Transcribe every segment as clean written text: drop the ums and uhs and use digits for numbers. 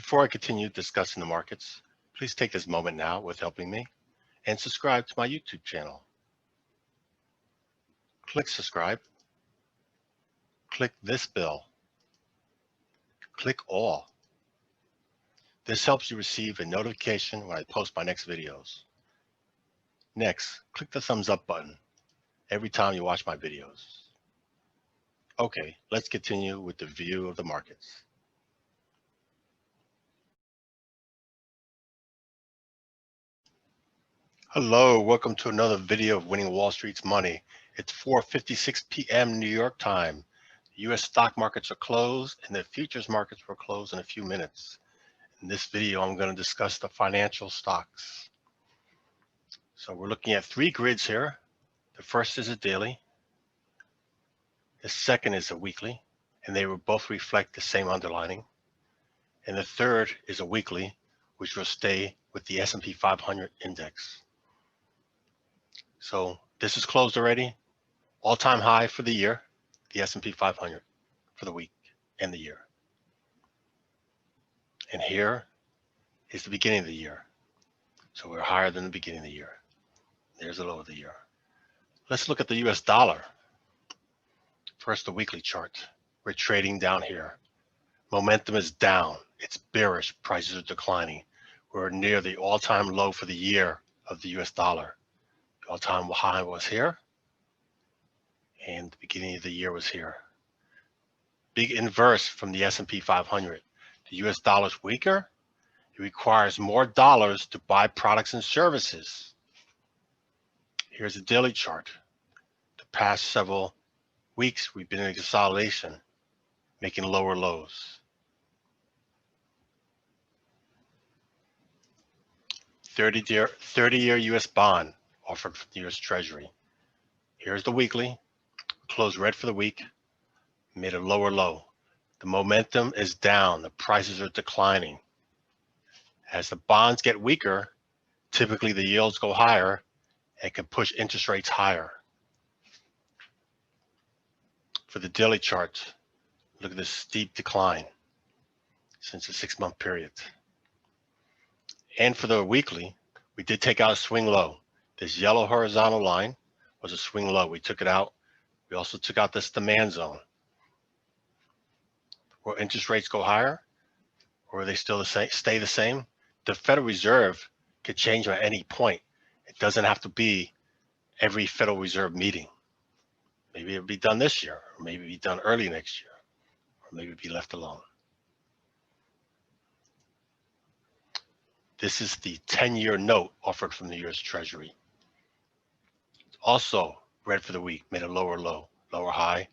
Before I continue discussing the markets, please take this moment now with helping me and subscribe to my YouTube channel. Click subscribe. Click this bell. Click all. This helps you receive a notification when I post my next videos. Next, click the thumbs up button every time you watch my videos. Okay, let's continue with the view of the markets. Hello, welcome to another video of Winning Wall Street's Money. It's 4:56 p.m. New York time. U.S. stock markets are closed and the futures markets will close in a few minutes. In this video, I'm going to discuss the financial stocks. So we're looking at three grids here. The first is a daily. The second is a weekly, and they will both reflect the same underlining. And the third is a weekly, which will stay with the S&P 500 index. So this is closed already. All-time high for the year, the S&P 500 for the week and the year. And here is the beginning of the year. So we're higher than the beginning of the year. There's the low of the year. Let's look at the US dollar. First, the weekly chart. We're trading down here. Momentum is down. It's bearish. Prices are declining. We're near the all-time low for the year of the US dollar. The all-time high was here, and the beginning of the year was here. Big inverse from the S&P 500. The US dollar is weaker. It requires more dollars to buy products and services. Here's the daily chart. The past several weeks, we've been in consolidation, making lower lows. 30-year US bond offered from the US Treasury. Here's the weekly, closed red for the week, made a lower low. The momentum is down, the prices are declining. As the bonds get weaker, typically the yields go higher and can push interest rates higher. For the daily chart, look at this steep decline since the 6-month period. And for the weekly, we did take out a swing low. This yellow horizontal line was a swing low. We took it out. We also took out this demand zone. Will interest rates go higher, or will they still stay the same? The Federal Reserve could change at any point. It doesn't have to be every Federal Reserve meeting. Maybe it'll be done this year, or maybe it'll be done early next year, or maybe it'll be left alone. This is the 10-year note offered from the US Treasury. Also red for the week, made a lower low, lower high,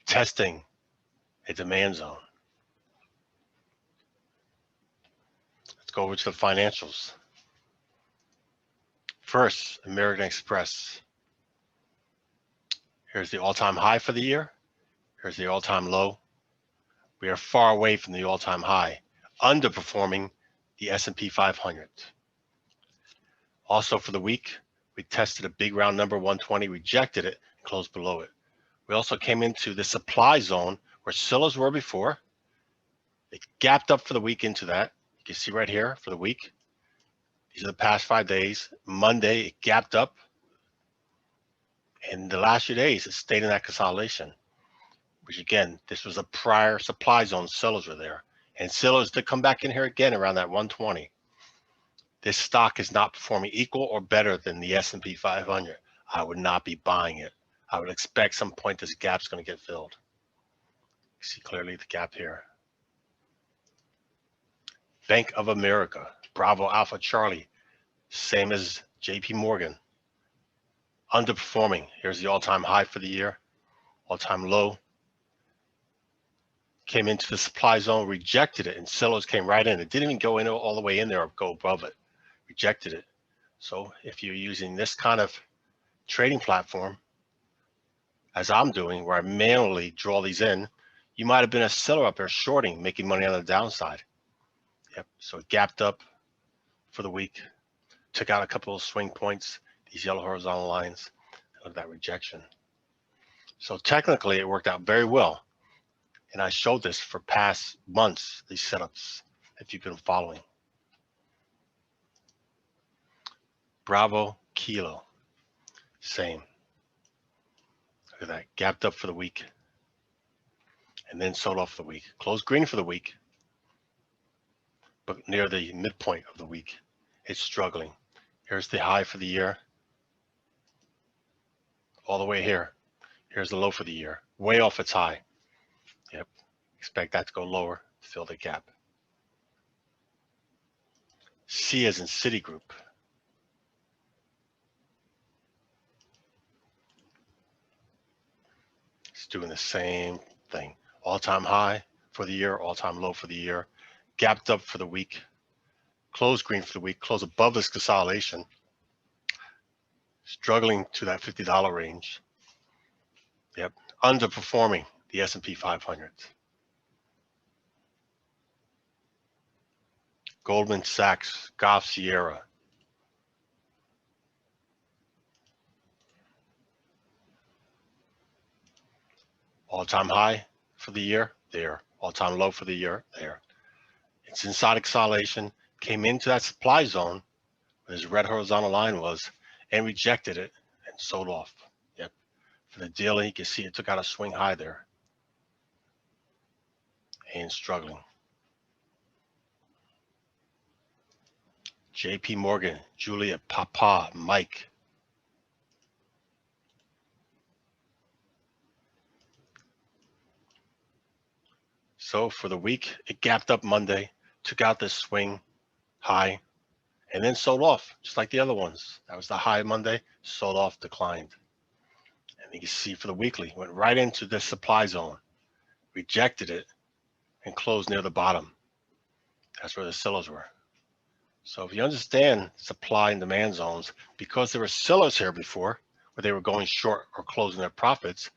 testing a demand zone. Let's go over to the financials. First, American Express. Here's the all-time high for the year. Here's the all-time low. We are far away from the all-time high, underperforming the S&P 500. Also for the week, we tested a big round number 120, rejected it, and closed below it. We also came into the supply zone where sellers were before. It gapped up for the week into that. You can see right here for the week. These are the past 5 days. Monday, it gapped up. And the last few days, it stayed in that consolidation, which again, this was a prior supply zone. Sellers were there. And sellers did come back in here again around that 120. This stock is not performing equal or better than the S&P 500. I would not be buying it. I would expect some point this gap's going to get filled. You see clearly the gap here. Bank of America, Bravo Alpha Charlie, same as JP Morgan. Underperforming. Here's the all-time high for the year, all-time low. Came into the supply zone, rejected it, and sellers came right in. It didn't even go in all the way in there or go above it. Rejected it. So if you're using this kind of trading platform, as I'm doing, where I manually draw these in, you might have been a seller up there shorting, making money on the downside. Yep. So it gapped up for the week, took out a couple of swing points, these yellow horizontal lines, and look at that rejection. So technically, it worked out very well. And I showed this for past months, these setups. if you've been following. Bravo Kilo, same. Look at that, gapped up for the week and then sold off the week. Closed green for the week, but near the midpoint of the week, it's struggling. Here's the high for the year, all the way here. Here's the low for the year, way off its high. Yep, expect that to go lower, fill the gap. C as in Citigroup. It's doing the same thing. All-time high for the year, all-time low for the year, gapped up for the week, closed green for the week, closed above this consolidation, struggling to that $50 range. Yep, underperforming the S&P 500. Goldman Sachs, Golf Sierra. All-time high for the year, there. All-time low for the year, there. It's inside consolidation, came into that supply zone where this red horizontal line was and rejected it and sold off. Yep. For the daily, you can see it took out a swing high there and struggling. JP Morgan, Julia, Papa, Mike. So for the week, it gapped up Monday, took out this swing high, and then sold off, just like the other ones. That was the high Monday, sold off, declined. And you can see for the weekly, went right into this supply zone, rejected it, and closed near the bottom. That's where the sellers were. So if you understand supply and demand zones, because there were sellers here before, where they were going short or closing their profits,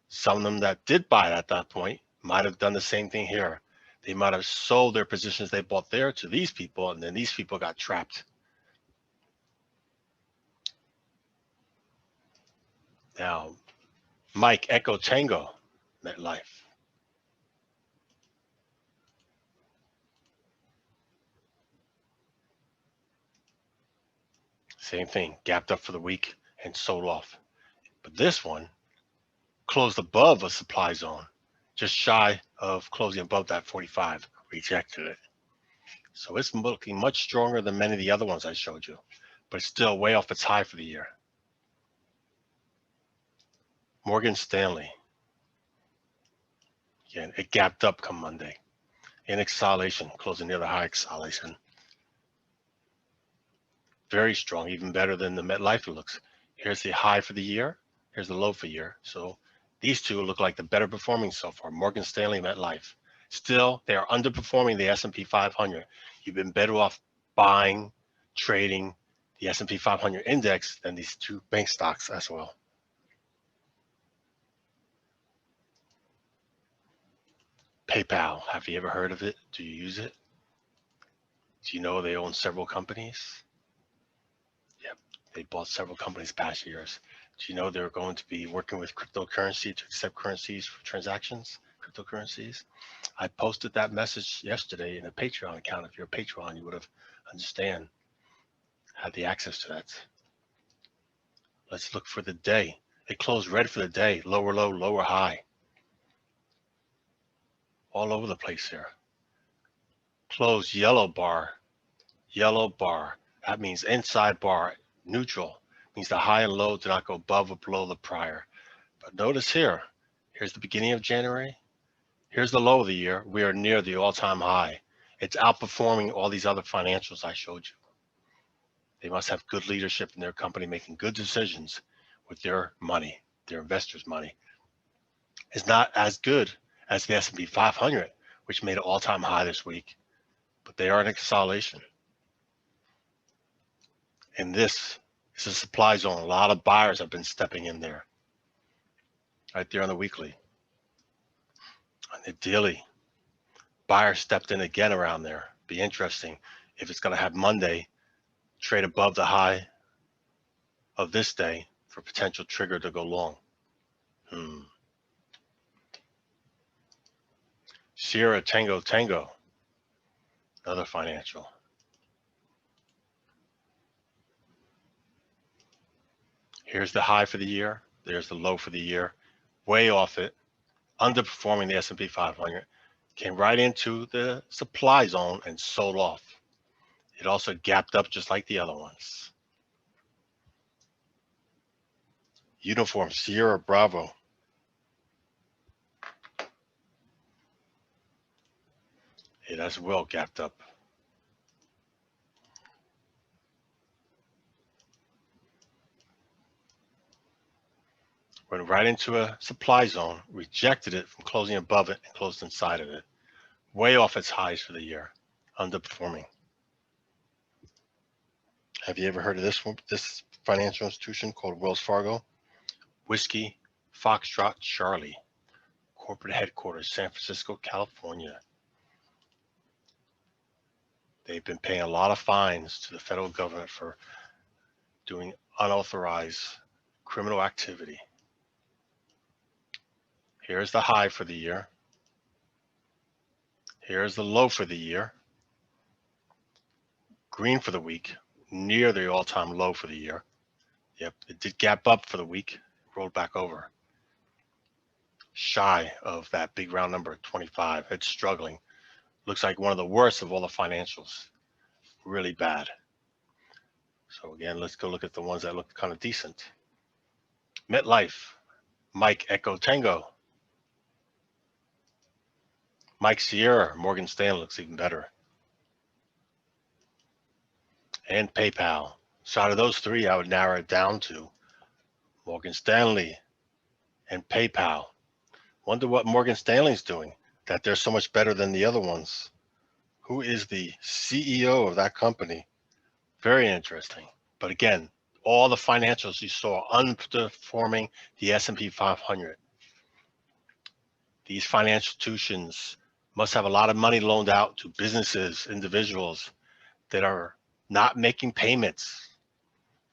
some of them that did buy at that point might have done the same thing here. They might have sold their positions they bought there to these people, and then these people got trapped. Now, Mike, Echo, Tango, MetLife. Same thing, gapped up for the week and sold off. But this one closed above a supply zone, just shy of closing above that 45, rejected it. So it's looking much stronger than many of the other ones I showed you, but it's still way off its high for the year. Morgan Stanley. Again, it gapped up come Monday in acceleration, closing near the high acceleration. Very strong, even better than the MetLife it looks. Here's the high for the year. Here's the low for the year. So these two look like the better performing so far, Morgan Stanley, MetLife. Still, they are underperforming the S&P 500. You've been better off buying, trading the S&P 500 index than these two bank stocks as well. PayPal, have you ever heard of it? Do you use it? Do you know they own several companies? Yep, they bought several companies past years. Do you know they're going to be working with cryptocurrency to accept currencies for transactions, cryptocurrencies? I posted that message yesterday in a Patreon account. If you're a Patreon, you would have had the access to that. Let's look for the day. It closed red for the day, lower low, lower high. All over the place here. Closed yellow bar, yellow bar. That means inside bar, neutral. Means the high and low do not go above or below the prior. But notice here, here's the beginning of January. Here's the low of the year. We are near the all-time high. It's outperforming all these other financials I showed you. They must have good leadership in their company, making good decisions with their money, their investors' money. It's not as good as the S&P 500, which made an all-time high this week, but they are in a consolidation. And this is a supply zone. A lot of buyers have been stepping in there. Right there on the weekly. On the daily, buyers stepped in again around there. Be interesting if it's going to have Monday trade above the high of this day for potential trigger to go long. Sierra Tango Tango. Another financial. Here's the high for the year. There's the low for the year. Way off it. Underperforming the S&P 500. Came right into the supply zone and sold off. It also gapped up just like the other ones. Uniform Sierra Bravo. It as well gapped up. Went right into a supply zone, rejected it from closing above it and closed inside of it. Way off its highs for the year, underperforming. Have you ever heard of this financial institution called Wells Fargo? Whiskey, Foxtrot, Charlie. Corporate headquarters, San Francisco, California. They've been paying a lot of fines to the federal government for doing unauthorized criminal activity. Here's the high for the year. Here's the low for the year. Green for the week, near the all-time low for the year. Yep, it did gap up for the week, rolled back over. Shy of that big round number 25. It's struggling. Looks like one of the worst of all the financials. Really bad. So again, let's go look at the ones that look kind of decent. MetLife, Mike Echo Tango. Mike Sierra, Morgan Stanley looks even better. And PayPal. So out of those three, I would narrow it down to Morgan Stanley and PayPal. Wonder what Morgan Stanley's doing, that they're so much better than the other ones. Who is the CEO of that company? Very interesting. But again, all the financials you saw underperforming the S&P 500. These financial institutions must have a lot of money loaned out to businesses, individuals that are not making payments.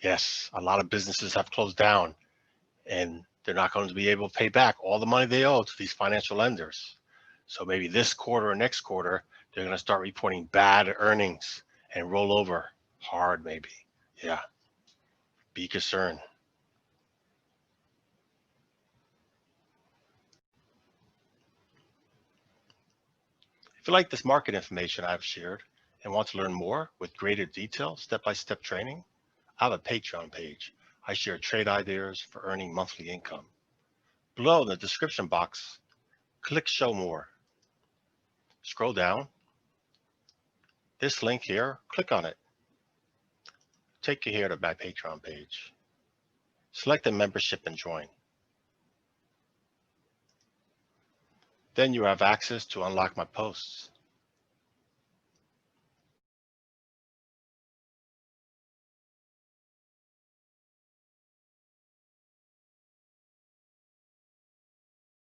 Yes, a lot of businesses have closed down and they're not going to be able to pay back all the money they owe to these financial lenders. So maybe this quarter or next quarter, they're going to start reporting bad earnings and roll over hard maybe. Yeah, be concerned. If you like this market information I've shared and want to learn more with greater detail, step-by-step training, I have a Patreon page. I share trade ideas for earning monthly income. Below in the description box, click Show More. Scroll down. This link here, click on it. Take you here to my Patreon page. Select the membership and join. Then you have access to unlock my posts.